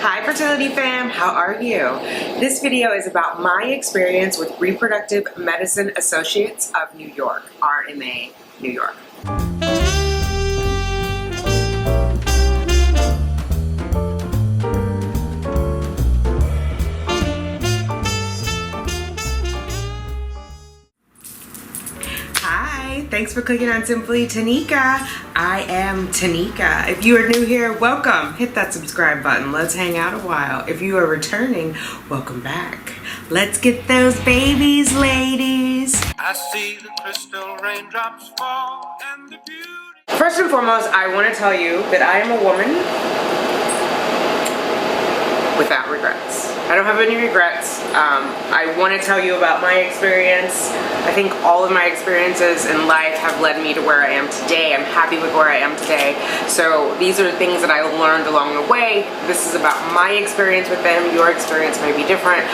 Hi fertility fam, how are you? This video is about my experience with Reproductive Medicine Associates of New York, RMA, New York. Hi, thanks for clicking on Simply Tanika. I am Tanika. If you are new here, welcome. Hit that subscribe button. Let's hang out a while. If you are returning, welcome back. Let's get those babies, ladies. I see the crystal raindrops fall and the beauty. First and foremost, I want to tell you that I am a woman without regrets. I don't have any regrets. I want to tell you about my experience. I think all of my experiences in life have led me to where I am today. I'm happy with where I am today. So these are things that I learned along the way. This is about my experience with them. Your experience may be different,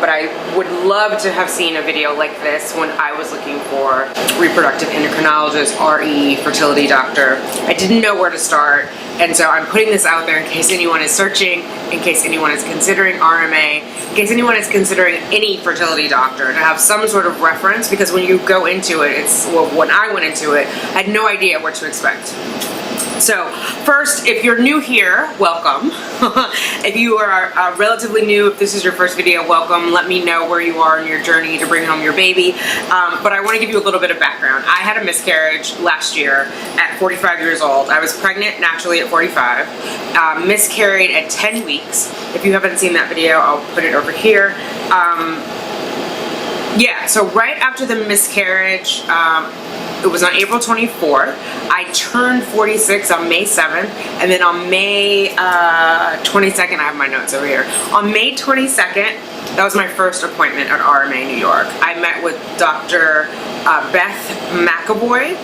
but I would love to have seen a video like this when I was looking for reproductive endocrinologist, RE, fertility doctor. I didn't know where to start, and so I'm putting this out there in case anyone is searching, in case anyone is considering RMA, in case anyone is considering any fertility doctor, to have some sort of reference, because when you go into it, when I went into it, I had no idea what to expect. So first, if you're new here, welcome. If you are relatively new, if this is your first video, welcome. Let me know where you are in your journey to bring home your baby. But I want to give you a little bit of background. I had a miscarriage last year at 45 years old. I was pregnant naturally at 45, miscarried at 10 weeks. If you haven't seen that video, I'll put it over here. Yeah, so right after the miscarriage, it was on April 24th. I turned 46 on May 7th, and then on May 22nd, I have my notes over here. On May 22nd, that was my first appointment at RMA New York. I met with Dr. Beth McElvy,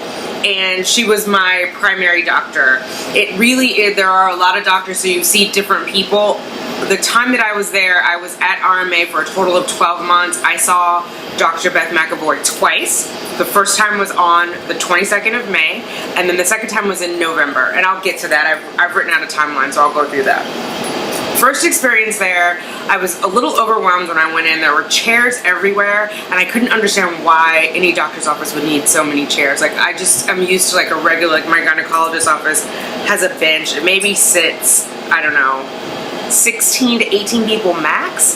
and she was my primary doctor. It really is, there are a lot of doctors, so you see different people. The time that I was there, I was at RMA for a total of 12 months. I saw Dr. Beth McElvy twice. The first time was on the 22nd of May, and then the second time was in November. And I'll get to that. I've written out a timeline, so I'll go through that. First experience there, I was a little overwhelmed when I went in. There were chairs everywhere, and I couldn't understand why any doctor's office would need so many chairs. Like, I'm used to like a regular, like my gynecologist office has a bench. It maybe sits, I don't know, 16 to 18 people max.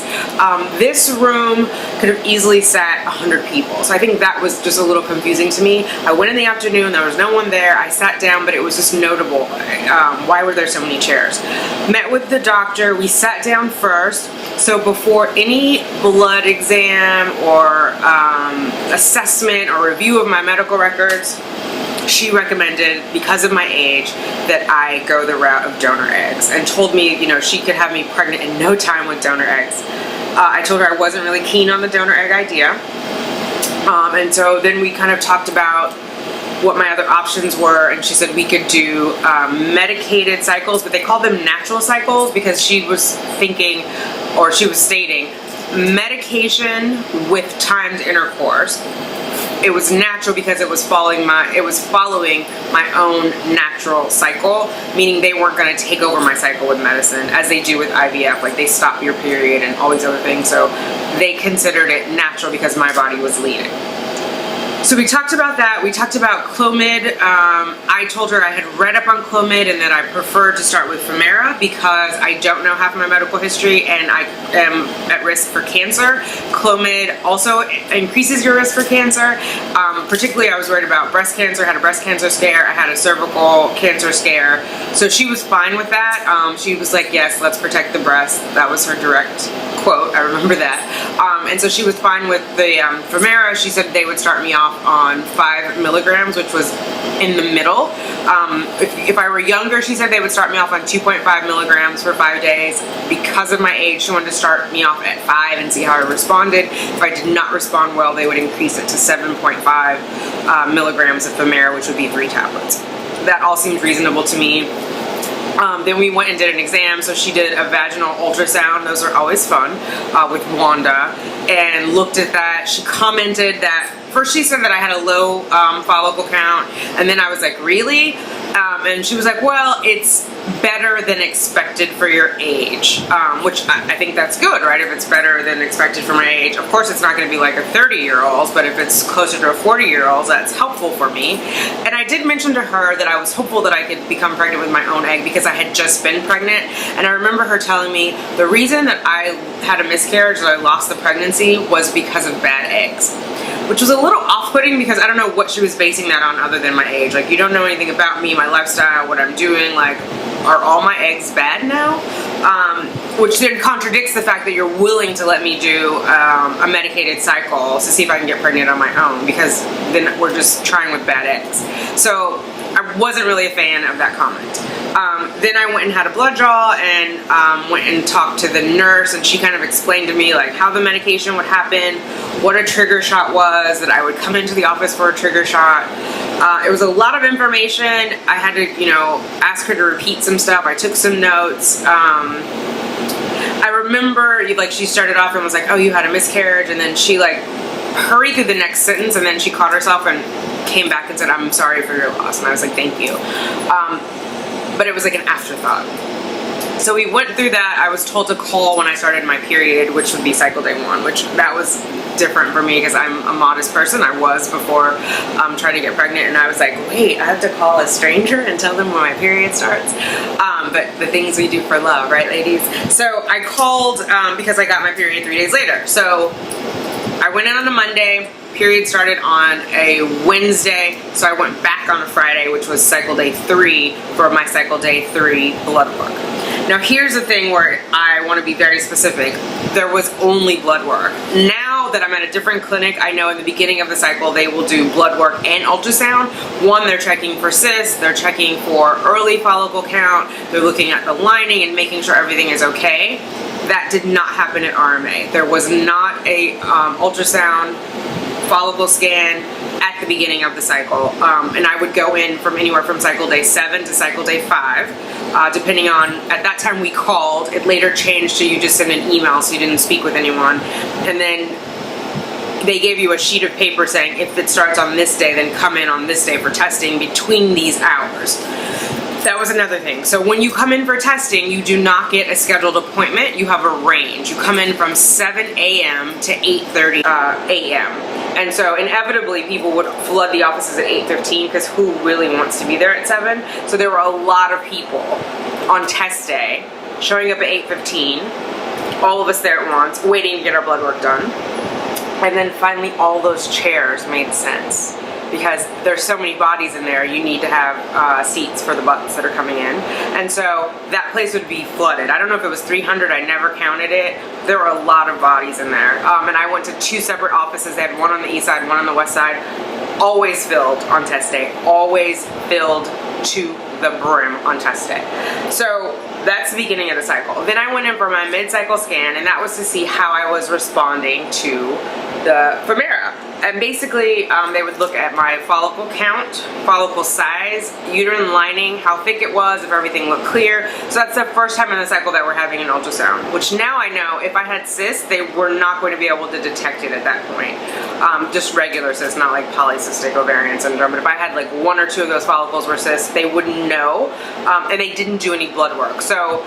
This room could have easily sat 100 people. So I think that was just a little confusing to me. I went in the afternoon, there was no one there. I sat down, but it was just notable. Why were there so many chairs? Met with the doctor, we sat down first. So before any blood exam or assessment or review of my medical records, she recommended, because of my age, that I go the route of donor eggs, and told me, you know, she could have me pregnant in no time with donor eggs. I told her I wasn't really keen on the donor egg idea. And so then we kind of talked about what my other options were, and she said we could do medicated cycles, but they called them natural cycles because she was thinking, or she was stating, medication with timed intercourse. It was natural because it was following my own natural cycle, meaning they weren't going to take over my cycle with medicine as they do with IVF. Like, they stop your period and all these other things. So they considered it natural because my body was leading. So we talked about that. We talked about Clomid. I told her I had read up on Clomid and that I preferred to start with Femera because I don't know half my medical history and I am at risk for cancer. Clomid also increases your risk for cancer. Particularly, I was worried about breast cancer. I had a breast cancer scare. I had a cervical cancer scare. So she was fine with that. She was like, yes, let's protect the breast. That was her direct quote. I remember that. And so she was fine with the Femera. She said they would start me off on 5 milligrams, which was in the middle. If I were younger, she said they would start me off on 2.5 milligrams for 5 days. Because of my age, she wanted to start me off at 5 and see how I responded. If I did not respond well, they would increase it to 7.5 milligrams of Femera, which would be 3 tablets. That all seemed reasonable to me. Then we went and did an exam, so she did a vaginal ultrasound. Those are always fun, with Wanda, and looked at that. She commented that first she said that I had a low follicle count, and then I was like, really? And she was like, well, it's better than expected for your age, which I think that's good, right? If it's better than expected for my age. Of course, it's not going to be like a 30-year-old's, but if it's closer to a 40-year-old's, that's helpful for me. And I did mention to her that I was hopeful that I could become pregnant with my own egg because I had just been pregnant. And I remember her telling me the reason that I had a miscarriage, that I lost the pregnancy, was because of bad eggs. Which was a little off-putting because I don't know what she was basing that on other than my age. Like, you don't know anything about me, my lifestyle, what I'm doing. Like, are all my eggs bad now? Which then contradicts the fact that you're willing to let me do a medicated cycle to see if I can get pregnant on my own, because then we're just trying with bad eggs. So I wasn't really a fan of that comment. Then I went and had a blood draw and went and talked to the nurse, and she kind of explained to me like how the medication would happen, what a trigger shot was, that I would come into the office for a trigger shot. It was a lot of information. I had to, you know, ask her to repeat some stuff. I took some notes. I remember like she started off and was like, oh, you had a miscarriage, and then she like hurried through the next sentence, and then she caught herself and came back and said, I'm sorry for your loss. And I was like, thank you. But it was like an afterthought. So we went through that. I was told to call when I started my period, which would be cycle day 1, which that was different for me because I'm a modest person. I was before trying to get pregnant, and I was like, wait, I have to call a stranger and tell them when my period starts? But the things we do for love, right, ladies? So I called because I got my period 3 days later. So I went in on a Monday. Period started on a Wednesday, so I went back on a Friday, which was cycle day 3 for my cycle day 3 blood work. Now here's the thing where I want to be very specific. There was only blood work. Now that I'm at a different clinic, I know in the beginning of the cycle they will do blood work and ultrasound. One, they're checking for cysts, they're checking for early follicle count, they're looking at the lining and making sure everything is okay. That did not happen at RMA. There was not a ultrasound follicle scan at the beginning of the cycle, and I would go in from anywhere from cycle day 7 to cycle day 5, depending on, at that time we called. It later changed to you just send an email so you didn't speak with anyone, and then they gave you a sheet of paper saying if it starts on this day, then come in on this day for testing between these hours. That was another thing. So when you come in for testing, you do not get a scheduled appointment. You have a range. You come in from 7 a.m. to 8:30 a.m. And so inevitably people would flood the offices at 8:15 because who really wants to be there at 7? So there were a lot of people on test day showing up at 8:15, all of us there at once, waiting to get our blood work done. And then finally all those chairs made sense. Because there's so many bodies in there, you need to have seats for the butts that are coming in. And so that place would be flooded. I don't know if it was 300, I never counted it. There were a lot of bodies in there. And I went to 2 separate offices. They had one on the east side, one on the west side. Always filled on test day. Always filled to the brim on test day. So that's the beginning of the cycle. Then I went in for my mid-cycle scan, and that was to see how I was responding to the Femera. And basically, they would look at my follicle count, follicle size, uterine lining, how thick it was, if everything looked clear. So that's the first time in the cycle that we're having an ultrasound, which now I know if I had cysts, they were not going to be able to detect it at that point. Just regular cysts, not like polycystic ovarian syndrome. But if I had like 1 or 2 of those follicles were cysts, they wouldn't know, and they didn't do any blood work. So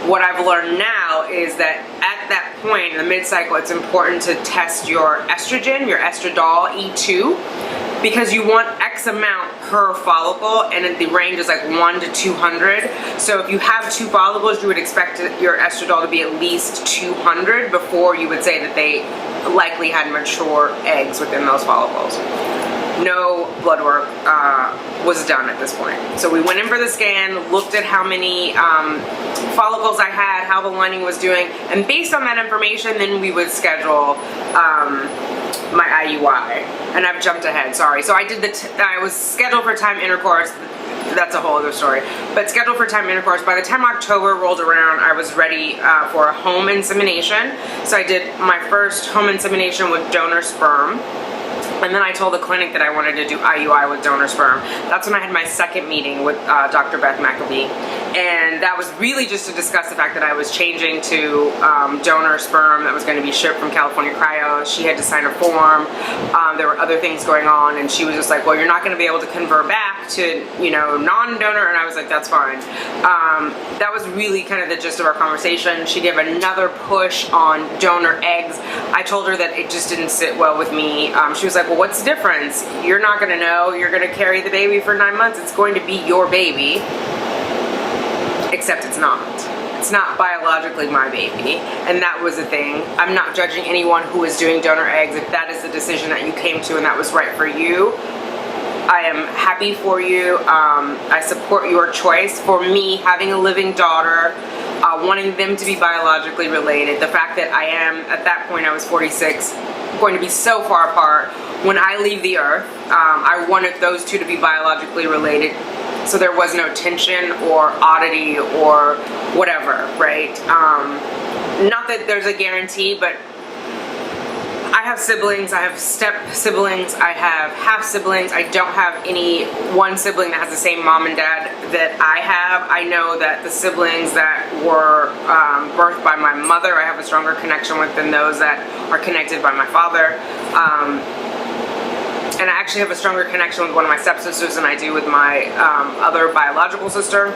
what I've learned now is that at that point in the mid-cycle, it's important to test your estrogen, your estradiol E2, because you want X amount per follicle, and the range is like 1 to 200. So if you have 2 follicles, you would expect your estradiol to be at least 200 before you would say that they likely had mature eggs within those follicles. No blood work was done at this point. So we went in for the scan, looked at how many follicles I had, how the lining was doing, and based on that information, then we would schedule my IUI. And I've jumped ahead, sorry. So I did I was scheduled for time intercourse. That's a whole other story. But scheduled for time intercourse. By the time October rolled around, I was ready for a home insemination. So I did my first home insemination with donor sperm. And then I told the clinic that I wanted to do IUI with donor sperm. That's when I had my second meeting with Dr. Beth McKelvy. And that was really just to discuss the fact that I was changing to donor sperm that was going to be shipped from California Cryo. She had to sign a form. There were other things going on, and she was just like, well, you're not going to be able to convert back to, you know, non-donor. And I was like, that's fine. That was really kind of the gist of our conversation. She gave another push on donor eggs. I told her that it just didn't sit well with me. She was like, well, what's the difference? You're not going to know. You're going to carry the baby for 9 months. It's going to be your baby. Except it's not. It's not biologically my baby. And that was the thing. I'm not judging anyone who is doing donor eggs. If that is the decision that you came to and that was right for you, I am happy for you. I support your choice. For me, having a living daughter, wanting them to be biologically related, the fact that I am, at that point I was 46, going to be so far apart. When I leave the earth, I wanted those two to be biologically related, so there was no tension or oddity or whatever, right? Not that there's a guarantee, but I have siblings, I have step siblings, I have half siblings. I don't have any one sibling that has the same mom and dad that I have. I know that the siblings that were birthed by my mother, I have a stronger connection with than those that are connected by my father. And I actually have a stronger connection with one of my stepsisters than I do with my other biological sister,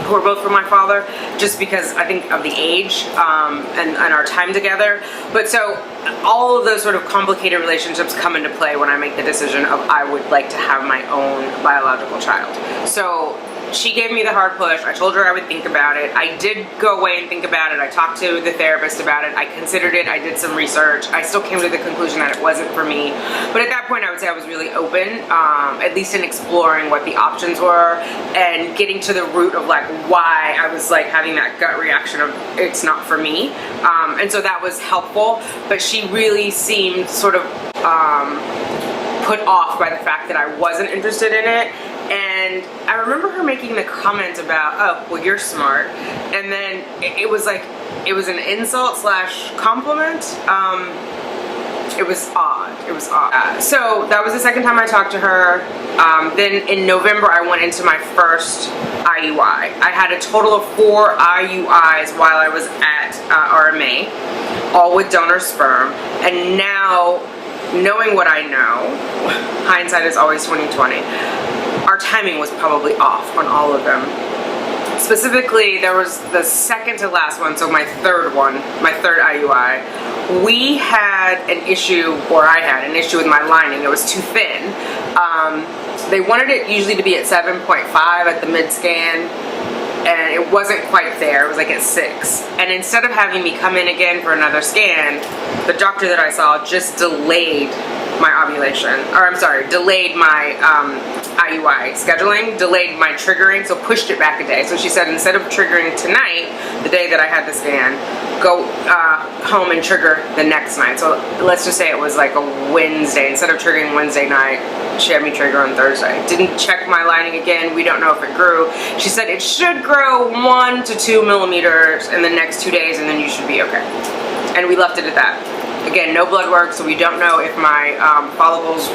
who are both from my father, just because I think of the age and our time together. But so all of those sort of complicated relationships come into play when I make the decision of I would like to have my own biological child. So she gave me the hard push. I told her I would think about it. I did go away and think about it. I talked to the therapist about it. I considered it. I did some research. I still came to the conclusion that it wasn't for me. But at that point, I would say I was really open, at least in exploring what the options were and getting to the root of like why I was like having that gut reaction of it's not for me. And so that was helpful. But she really seemed sort of put off by the fact that I wasn't interested in it. And I remember her making the comment about, oh, well, you're smart. And then it was like, it was an insult / compliment. It was odd. It was odd. So that was the second time I talked to her. Then in November, I went into my first IUI. I had a total of 4 IUIs while I was at RMA, all with donor sperm. And now, knowing what I know, hindsight is always 20/20. Our timing was probably off on all of them. Specifically, there was the second to last one, so my third IUI. We had an issue, or I had an issue with my lining. It was too thin. They wanted it usually to be at 7.5 at the mid-scan, and it wasn't quite there. It was like at 6. And instead of having me come in again for another scan, the doctor that I saw just delayed my ovulation, or I'm sorry, delayed my IUI scheduling, delayed my triggering, so pushed it back a day. So she said instead of triggering tonight, the day that I had the scan, go home and trigger the next night. So let's just say it was like a Wednesday. Instead of triggering Wednesday night, she had me trigger on Thursday. Didn't check my lining again. We don't know if it grew. She said it should grow 1 to 2 millimeters in the next 2 days, and then you should be okay. And we left it at that. Again, no blood work, so we don't know if my follicles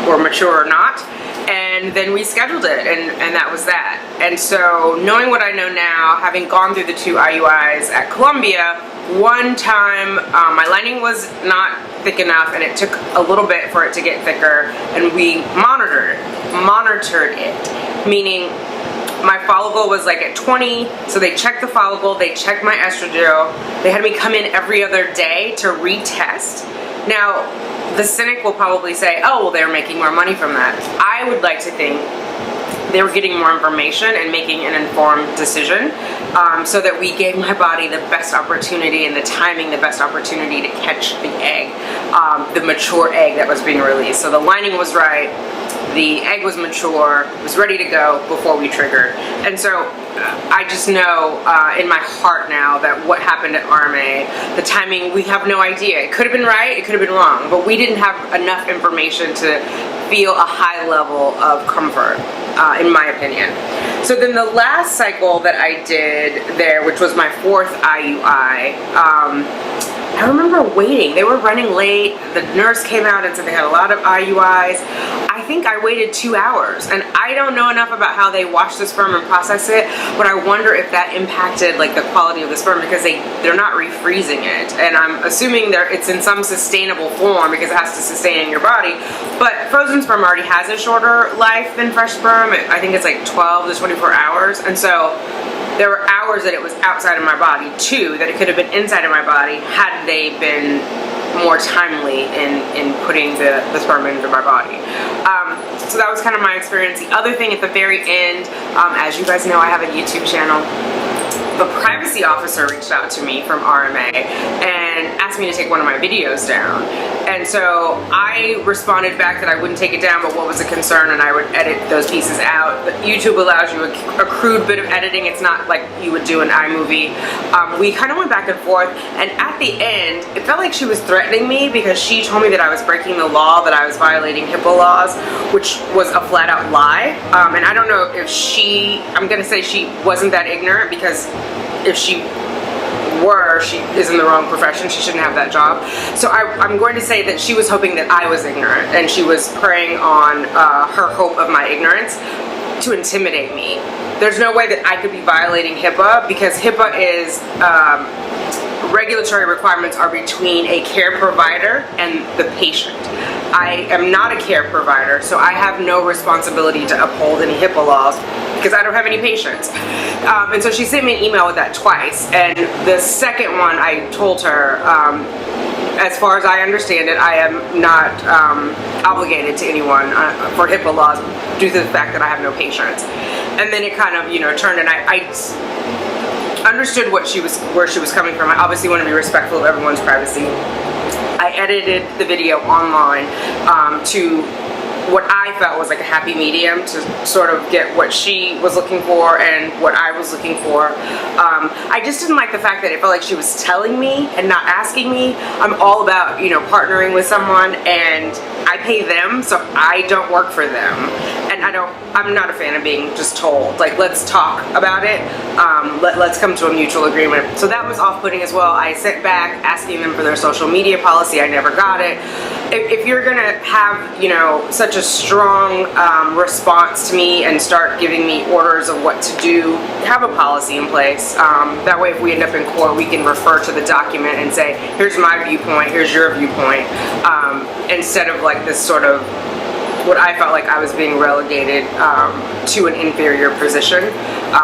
were mature or not. And then we scheduled it, and that was that. And so knowing what I know now, having gone through the 2 IUIs at Columbia, one time my lining was not thick enough, and it took a little bit for it to get thicker, and we monitored it, meaning my follicle was like at 20, so they checked the follicle, they checked my estradiol, they had me come in every other day to retest. Now, the cynic will probably say, oh, well, they're making more money from that. I would like to think they were getting more information and making an informed decision, so that we gave my body the best opportunity and the timing, the best opportunity to catch the egg, the mature egg that was being released. So the lining was right, the egg was mature, was ready to go before we triggered. And so I just know in my heart now that what happened at RMA, the timing, we have no idea. It could have been right, it could have been wrong, but we didn't have enough information to feel a high level of comfort, in my opinion. So then the last cycle that I did there, which was my 4th IUI, I remember waiting. They were running late. The nurse came out and said they had a lot of IUIs. I think I waited 2 hours, and I don't know enough about how they wash the sperm and process it, but I wonder if that impacted like the quality of the sperm, because they're not refreezing it, and I'm assuming it's in some sustainable form because it has to sustain in your body. But frozen sperm already has a shorter life than fresh sperm. I think it's like 12 to 24 hours, and so there were hours that it was outside of my body too, that it could have been inside of my body had they been more timely in putting the sperm into my body. So that was kind of my experience. The other thing at the very end, as you guys know, I have a YouTube channel. The privacy officer reached out to me from RMA and asked me to take one of my videos down. And so I responded back that I wouldn't take it down, but what was a concern, and I would edit those pieces out. But YouTube allows you a crude bit of editing. It's not like you would do an iMovie. We kind of went back and forth, and at the end, it felt like she was threatening me because she told me that I was breaking the law, that I was violating HIPAA laws, which was a flat out lie. And I don't know if I'm gonna say she wasn't that ignorant, because if she is in the wrong profession. She shouldn't have that job. So I'm going to say that she was hoping that I was ignorant, and she was preying on her hope of my ignorance to intimidate me. There's no way that I could be violating HIPAA, because HIPAA is regulatory requirements are between a care provider and the patient. I am not a care provider, so I have no responsibility to uphold any HIPAA laws because I don't have any patients. And so she sent me an email with that twice, and the second one I told her, as far as I understand it, I am not obligated to anyone for HIPAA laws due to the fact that I have no patients. And then it kind of, turned, and I understood where she was coming from. I obviously want to be respectful of everyone's privacy. I edited the video online to what I felt was like a happy medium to sort of get what she was looking for and what I was looking for. I just didn't like the fact that it felt like she was telling me and not asking me. I'm all about, partnering with someone, and I pay them, so I don't work for them. And I'm not a fan of being just told, like, let's talk about it. Let's come to a mutual agreement. So that was off-putting as well. I sent back asking them for their social media policy. I never got it. If you're gonna have, such a strong response to me and start giving me orders of what to do, have a policy in place. That way, if we end up in court, we can refer to the document and say, here's my viewpoint, here's your viewpoint, instead of like this sort of what I felt like I was being relegated to an inferior position,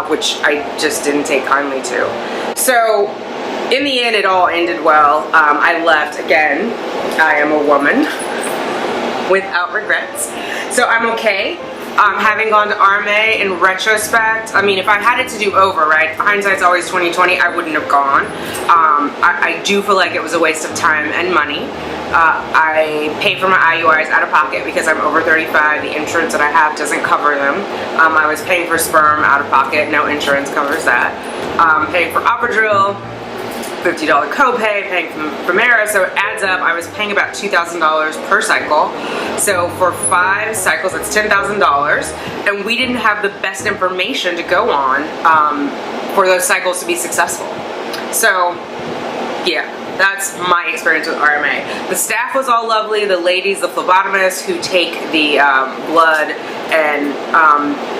which I just didn't take kindly to. So in the end, it all ended well. I left again. I am a woman without regrets, so I'm okay. Having gone to RMA, in retrospect, I mean, if I had it to do over, right, hindsight's always 20/20, I wouldn't have gone. I do feel like it was a waste of time and money. I pay for my IUIs out of pocket because I'm over 35. The insurance that I have doesn't cover them. I was paying for sperm out of pocket. No insurance covers that. Paying for Opadrill, $50 copay, paying for Femera, so it adds up. I was paying about $2,000 per cycle. So for 5 cycles, it's $10,000, and we didn't have the best information to go on for those cycles to be successful. So, yeah. That's my experience with RMA. The staff was all lovely. The ladies, the phlebotomists who take the blood, and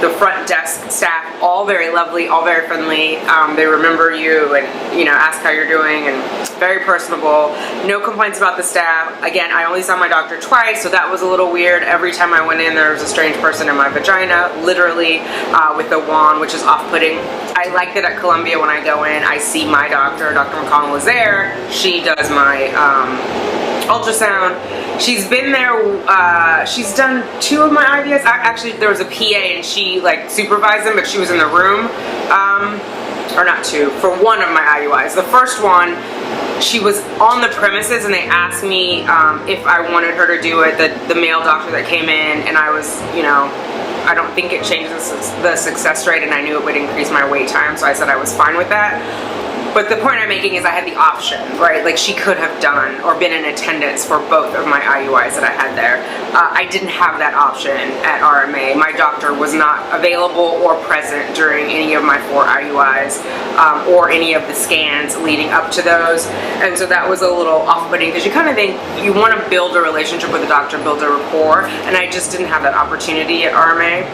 the front desk staff, all very lovely, all very friendly. They remember you and ask how you're doing, and very personable. No complaints about the staff. Again, I only saw my doctor twice, so that was a little weird. Every time I went in, there was a strange person in my vagina, literally, with a wand, which is off-putting. I like that at Columbia when I go in, I see my doctor. Dr. McConnell is there. She does my ultrasound. She's been there, she's done 2 of my IVS. Actually, there was a PA and she supervised them, but she was in the room, or not 2, for 1 of my IUIs. The first one, she was on the premises and they asked me if I wanted her to do it, the male doctor that came in, and I was, I don't think it changes the success rate, and I knew it would increase my wait time, so I said I was fine with that. But the point I'm making is I had the option, right? Like she could have done or been in attendance for both of my IUIs that I had there. I didn't have that option at RMA. My doctor was not available or present during any of my 4 IUIs or any of the scans leading up to those. And so that was a little off-putting because you kind of think you want to build a relationship with the doctor, build a rapport, and I just didn't have that opportunity at RMA.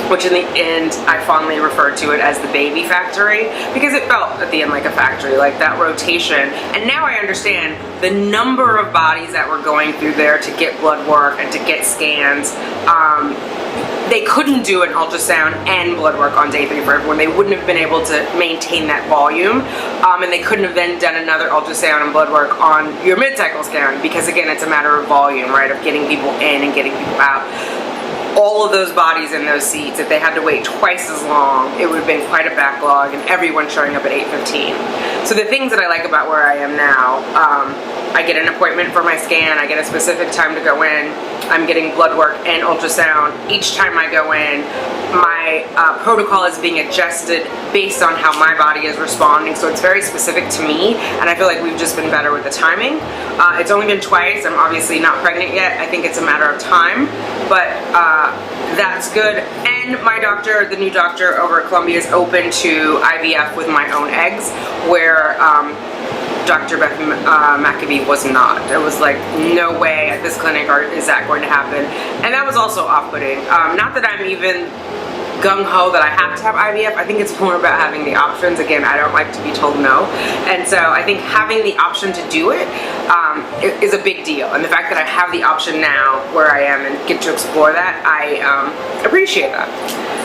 Which in the end, I fondly refer to it as the baby factory because it felt at the end like a factory, like that rotation. And now I understand the number of bodies that were going through there to get blood work and to get scans. They couldn't do an ultrasound and blood work on day 3 for everyone. They wouldn't have been able to maintain that volume. And they couldn't have then done another ultrasound and blood work on your mid-cycle scan because again, it's a matter of volume, right? Of getting people in and getting people out. All of those bodies in those seats, if they had to wait twice as long, it would have been quite a backlog and everyone showing up at 8:15. So the things that I like about where I am now, I get an appointment for my scan, I get a specific time to go in, I'm getting blood work and ultrasound. Each time I go in, my protocol is being adjusted based on how my body is responding, so it's very specific to me, and I feel like we've just been better with the timing. It's only been twice, I'm obviously not pregnant yet, I think it's a matter of time, but that's good. And my doctor, the new doctor over at Columbia, is open to IVF with my own eggs, where Dr. Beth McKelvy was not. It was like, no way at this clinic is that going to happen. And that was also off-putting. Not that I'm even gung-ho that I have to have IVF. I think it's more about having the options. Again, I don't like to be told no. And so I think having the option to do it is a big deal. And the fact that I have the option now where I am and get to explore that, I appreciate that.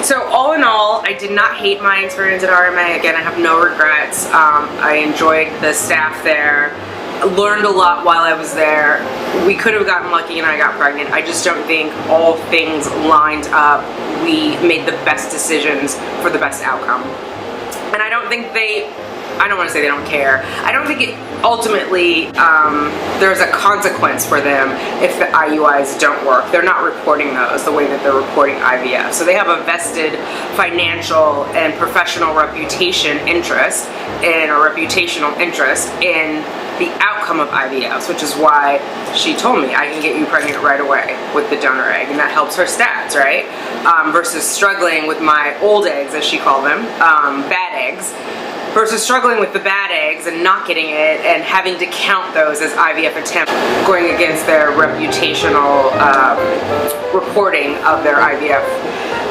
So all in all, I did not hate my experience at RMA. Again, I have no regrets. I enjoyed the staff there. I learned a lot while I was there. We could have gotten lucky and I got pregnant. I just don't think all things lined up. We made the best decisions for the best outcome. And I don't think I don't want to say they don't care. I don't think it ultimately, there's a consequence for them if the IUIs don't work. They're not reporting those the way that they're reporting IVF. So they have a vested financial and professional reputation interest and a reputational interest in the outcome of IVFs, which is why she told me I can get you pregnant right away with the donor egg, and that helps her stats, right? Versus struggling with my old eggs, as she called them, bad eggs, versus struggling with the bad eggs and not getting it and having to count those as IVF attempts, going against their reputational reporting of their IVF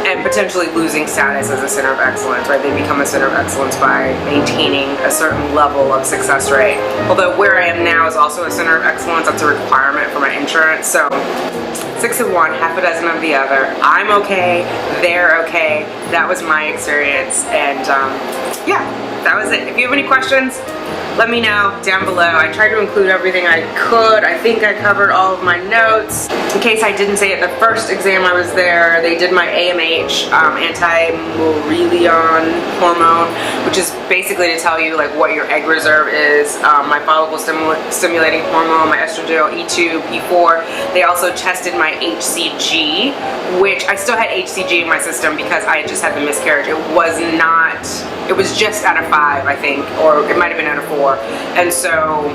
and potentially losing status as a center of excellence, right? They become a center of excellence by maintaining a certain level of success rate. Although where I am now is also a center of excellence, that's a requirement for my insurance. So 6 of one, half a dozen of the other. I'm okay, they're okay. That was my experience, and yeah, that was it. If you have any questions, let me know down below. I tried to include everything I could. I think I covered all of my notes. In case I didn't say it, the first exam I was there, they did my AMH, anti-Mullerian hormone, which is basically to tell you like what your egg reserve is, my follicle stimulating hormone, my estradiol, E2, E4. They also tested my HCG, which I still had HCG in my system because I had just had the miscarriage. It was not, it was just out of 5, I think, or it might have been out of 4. And so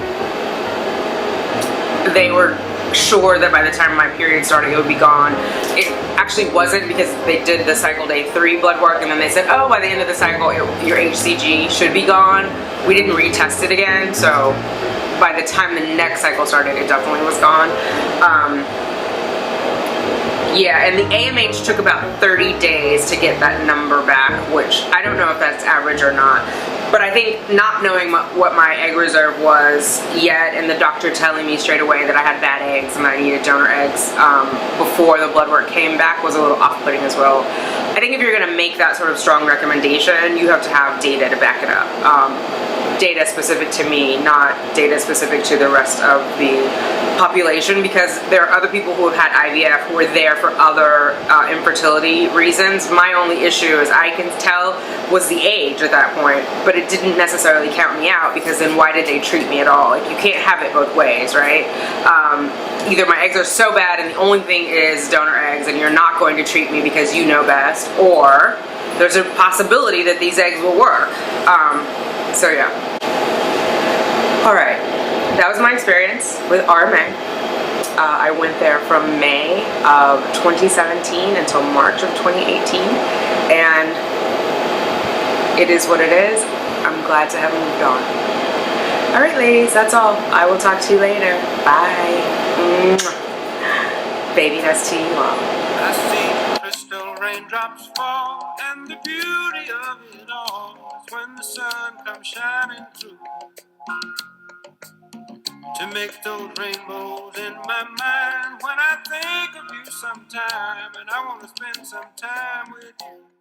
they were sure that by the time my period started it would be gone. It actually wasn't, because they did the cycle day 3 blood work and then they said, oh, by the end of the cycle your HCG should be gone. We didn't retest it again, so by the time the next cycle started it definitely was gone. Yeah, and the AMH took about 30 days to get that number back, which I don't know if that's average or not. But I think not knowing what my egg reserve was yet, and the doctor telling me straight away that I had bad eggs and I needed donor eggs before the blood work came back was a little off-putting as well. I think if you're going to make that sort of strong recommendation, you have to have data to back it up. Data specific to me, not data specific to the rest of the population, because there are other people who have had IVF who are there for other infertility reasons. My only issue, as I can tell, was the age at that point, but it didn't necessarily count me out, because then why did they treat me at all? Like, you can't have it both ways, right? Either my eggs are so bad and the only thing is donor eggs and you're not going to treat me because you know best, or there's a possibility that these eggs will work. So yeah. All right, that was my experience with RMANY. I went there from May of 2017 until March of 2018, and it is what it is. I'm glad to have moved on. All right, ladies, that's all. I will talk to you later. Bye. Baby, that's to you all. I see crystal raindrops fall, and the beauty of it all is when the sun comes shining through to make those rainbows in my mind when I think of you sometime, and I want to spend some time with you.